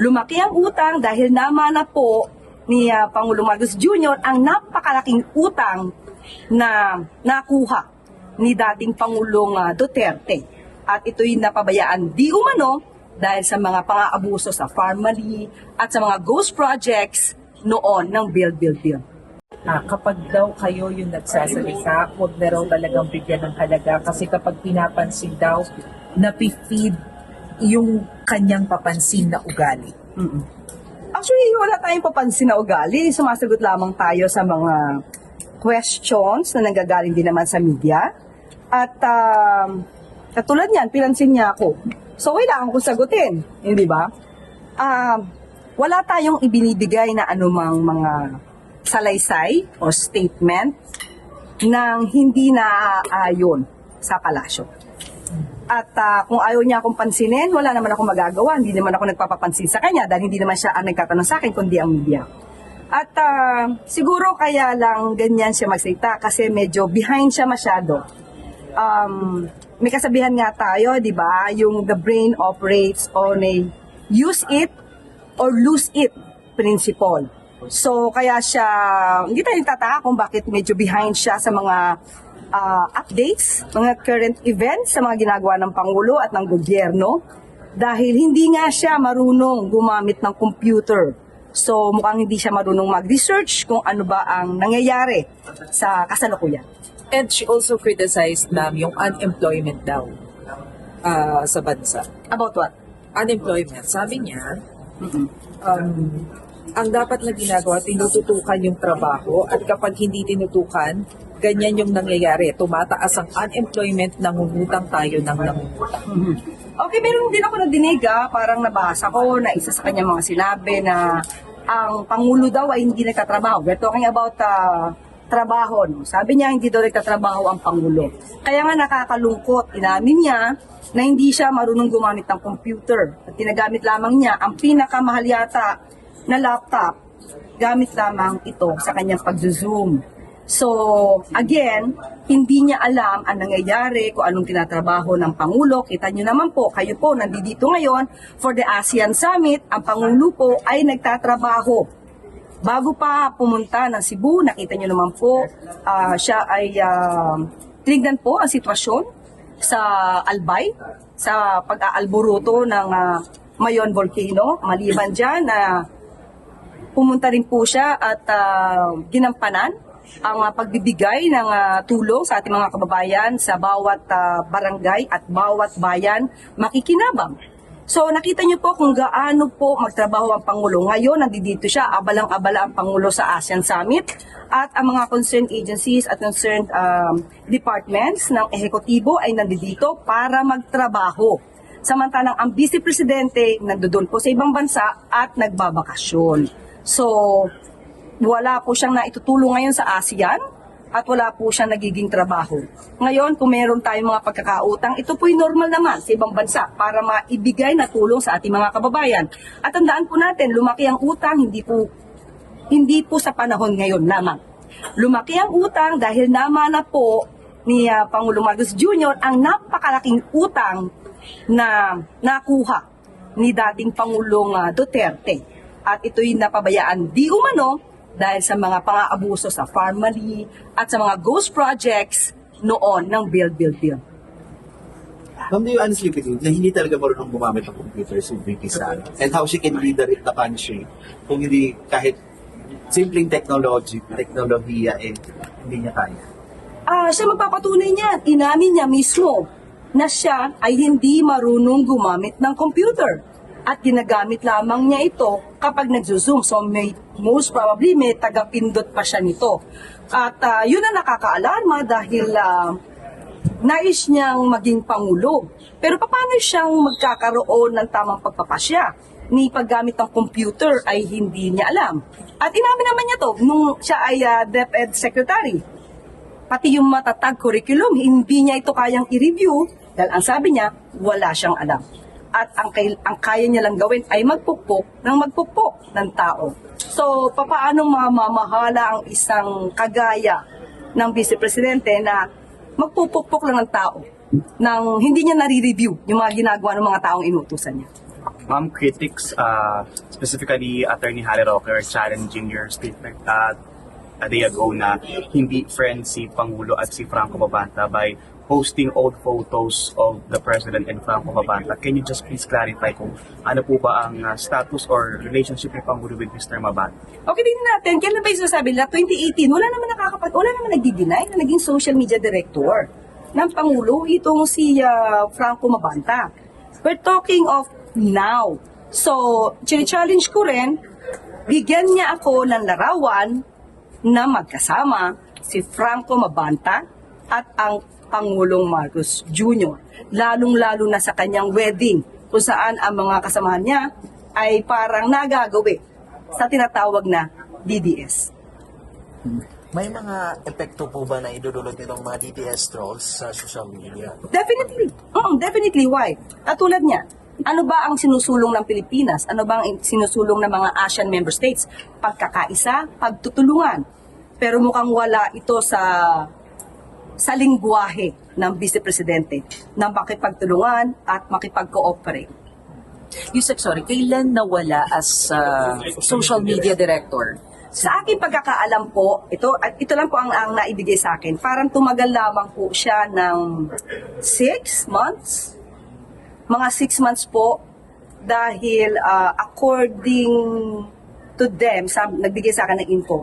Lumaki ang utang dahil namana po ni Pangulong Marcos Jr. ang napakalaking utang na nakuha ni dating Pangulong Duterte. At ito'y napabayaan di umano dahil sa mga pang-aabuso sa Farmally at sa mga ghost projects noon ng Build. Kapag daw kayo yung nagsasalita, huwag na raw talagang bigyan ng halaga kasi kapag pinapansin daw, napifeed yung kanyang papansin na ugali. Actually, wala tayong papansin na ugali. Sumasagot lamang tayo sa mga questions na nanggagaling din naman sa media. At katulad niyan, pinansin niya ako. So, kailangan kong sagutin. Hindi ba? Wala tayong ibinibigay na anumang mga salaysay o statement nang hindi naaayon sa palasyo. At kung ayaw niya akong pansinin, wala naman akong magagawa. Hindi naman ako nagpapapansin sa kanya dahil hindi naman siya ang nagtatanong sa akin, kundi ang media. At siguro kaya lang ganyan siya magsalita kasi medyo behind siya masyado. May kasabihan nga tayo, di ba? Yung the brain operates on a use it or lose it principle. So, kaya siya, hindi tayo nagtataka kung bakit medyo behind siya sa mga updates, mga current events sa mga ginagawa ng Pangulo at ng gobyerno dahil hindi nga siya marunong gumamit ng computer. So, mukhang hindi siya marunong mag-research kung ano ba ang nangyayari sa kasalukuyan. And she also criticized yung unemployment daw sa bansa. About what? Unemployment. Sabi niya, ang dapat na ginagawa, tinututukan yung trabaho at kapag hindi tinutukan, ganyan yung nangyayari. Tumataas ang unemployment, nangungutang tayo ng nangungutang. Okay, meron din ako nadinig, parang nabasa ko na isa sa kanyang mga sinabi na ang Pangulo daw ay hindi nagtatrabaho. We're talking about trabaho. No? Sabi niya hindi daw nagtatrabaho ang Pangulo. Kaya nga nakakalungkot, inamin niya na hindi siya marunong gumamit ng computer. At tinagamit lamang niya ang pinakamahal yata na laptop, gamit lamang ito sa kanyang pag-zoom. So, again, hindi niya alam ang nangyayari, kung anong tinatrabaho ng Pangulo. Kita niyo naman po, kayo po nandito ngayon for the ASEAN Summit, ang Pangulo po ay nagtatrabaho. Bago pa pumunta ng Cebu, nakita niyo naman po, siya ay tinignan po ang sitwasyon sa Albay, sa pag-aalboruto ng Mayon Volcano. Maliban dyan na pumunta rin po siya at ginampanan ang pagbibigay ng tulong sa ating mga kababayan sa bawat barangay at bawat bayan makikinabang. So nakita niyo po kung gaano po magtrabaho ang Pangulo. Ngayon, nandito siya, abalang-abala ang Pangulo sa ASEAN Summit at ang mga concerned agencies at concerned departments ng ehekutibo ay nandito para magtrabaho. Samantalang ang Vice Presidente nandoon po sa ibang bansa at nagbabakasyon. So, wala po siyang naitutulong ngayon sa ASEAN at wala po siyang nagiging trabaho. Ngayon, kung meron tayong mga pagkakautang, ito po'y normal naman sa ibang bansa para maibigay na tulong sa ating mga kababayan. At tandaan po natin, lumaki ang utang, hindi po sa panahon ngayon lamang. Lumaki ang utang dahil namana po ni Pangulong Marcos Jr. ang napakalaking utang na nakuha ni dating Pangulong Duterte. At ito'y napabayaan di umano dahil sa mga pang-aabuso sa Farmally at sa mga ghost projects noon ng Build. Ma'am, do you honestly believe na hindi talaga marunong gumamit ng computer si VP Sara? And how she can lead the country kung hindi kahit simpleng teknolohiya hindi niya kaya? Siya magpapatunay niyan. Inamin niya mismo na siya ay hindi marunong gumamit ng computer. At ginagamit lamang niya ito kapag nagzo-zoom. So most probably may tagapindot pa siya nito. At yun ang nakakaalarma dahil nais niyang maging Pangulo. Pero paano siyang magkakaroon ng tamang pagpapasya? Ni paggamit ng computer ay hindi niya alam. At inamin naman niya to nung siya ay DepEd Secretary. Pati yung matatag curriculum, hindi niya ito kayang i-review dahil ang sabi niya, wala siyang alam. At ang kaya niya lang gawin ay magpupok ng tao. So, paano mamamahala ang isang kagaya ng Vice Presidente na magpupukpok lang ng tao nang hindi niya nare-review yung mga ginagawa ng mga taong inutusan niya? Ma'am, critics, specifically Attorney Harry Roque, are challenging your statement a day ago na hindi friends si Pangulo at si Franco Babanta by posting old photos of the President and Franco Babanta. Can you just please clarify kung ano po ba ang status or relationship ni Pangulo with Mr. Mabanta? Okay, tingnan natin. Kailan ba yung sinasabi nila? 2018, wala naman nagdi-deny na naging social media director ng Pangulo itong si Franco Mabanta. We're talking of now. So, challenge ko rin, bigyan niya ako ng larawan na magkasama si Franco Mabanta at ang Pangulong Marcos Jr. Lalong-lalo na sa kanyang wedding kung saan ang mga kasamahan niya ay parang nagagawi sa tinatawag na DDS. May mga epekto po ba na idudulot nitong mga DDS trolls sa social media? Definitely. Definitely. Why? Katulad niya, ano ba ang sinusulong ng Pilipinas? Ano ba ang sinusulong ng mga ASEAN member states? Pagkakaisa, pagtutulungan. Pero mukhang wala ito sa lingwahe ng Vice Presidente na makipagtulungan at makipag-cooperate. Yusek, sorry, kailan nawala as social media director? Sa aking pagkakaalam po, ito lang po ang naibigay sa akin. Parang tumagal lamang po siya ng 6 months. Mga 6 months po dahil according to them, nagbigay sa akin ng info,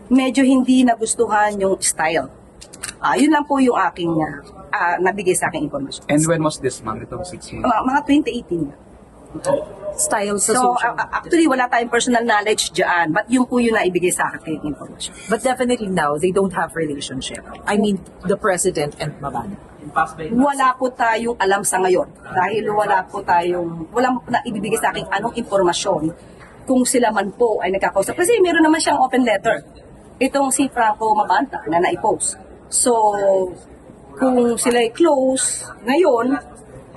medyo hindi nagustuhan yung style. Yun lang po yung aking nabigay sa aking information. And when was this, ma'am? Itong 6 months? Mga 2018. Style sa So, social actually, wala tayong personal knowledge dyan, but yun po yung naibigay sa akin information. But definitely now, they don't have relationship. I mean, the President and Mabanta. Wala po tayong alam sa ngayon dahil walang naibibigay sa akin anong impormasyon kung sila man po ay nagkakausap. Kasi meron naman siyang open letter. Itong si Franco Mabanta na naipost. So, kung sila ay close ngayon,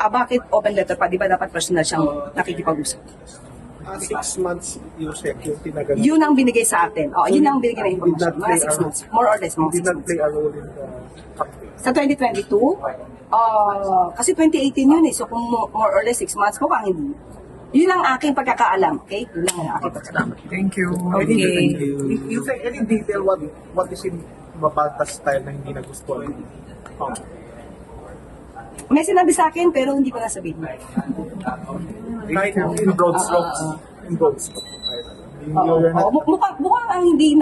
bakit open letter pa? Di ba dapat personal siyang nakikipag-usap? 6 months yung tinagal. Yun ang binigay sa atin. Yun ang binigay na Did information. not Mga play 6 months. More or less, mga Did 6 not months. play a role in the campaign. Sa 2022, kasi 2018 yun eh. So kung more or less 6 months, mukhang hindi. Yun ang aking pagkakaalam. Okay? Yun lang ang aking pagkakaalam. Thank you. Okay. You think any detail what is in Mabanta's style na hindi nagustuhan? May sinabi sa akin pero hindi ko nasabihin. Kahit in broad strokes. In broad strokes. Mukhang ang hindi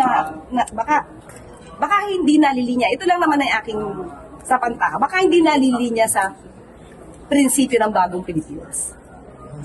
baka hindi nalilinya. Ito lang naman ang aking sa pantaka. Baka hindi nalilinya sa prinsipyo ng bagong Pilipinas.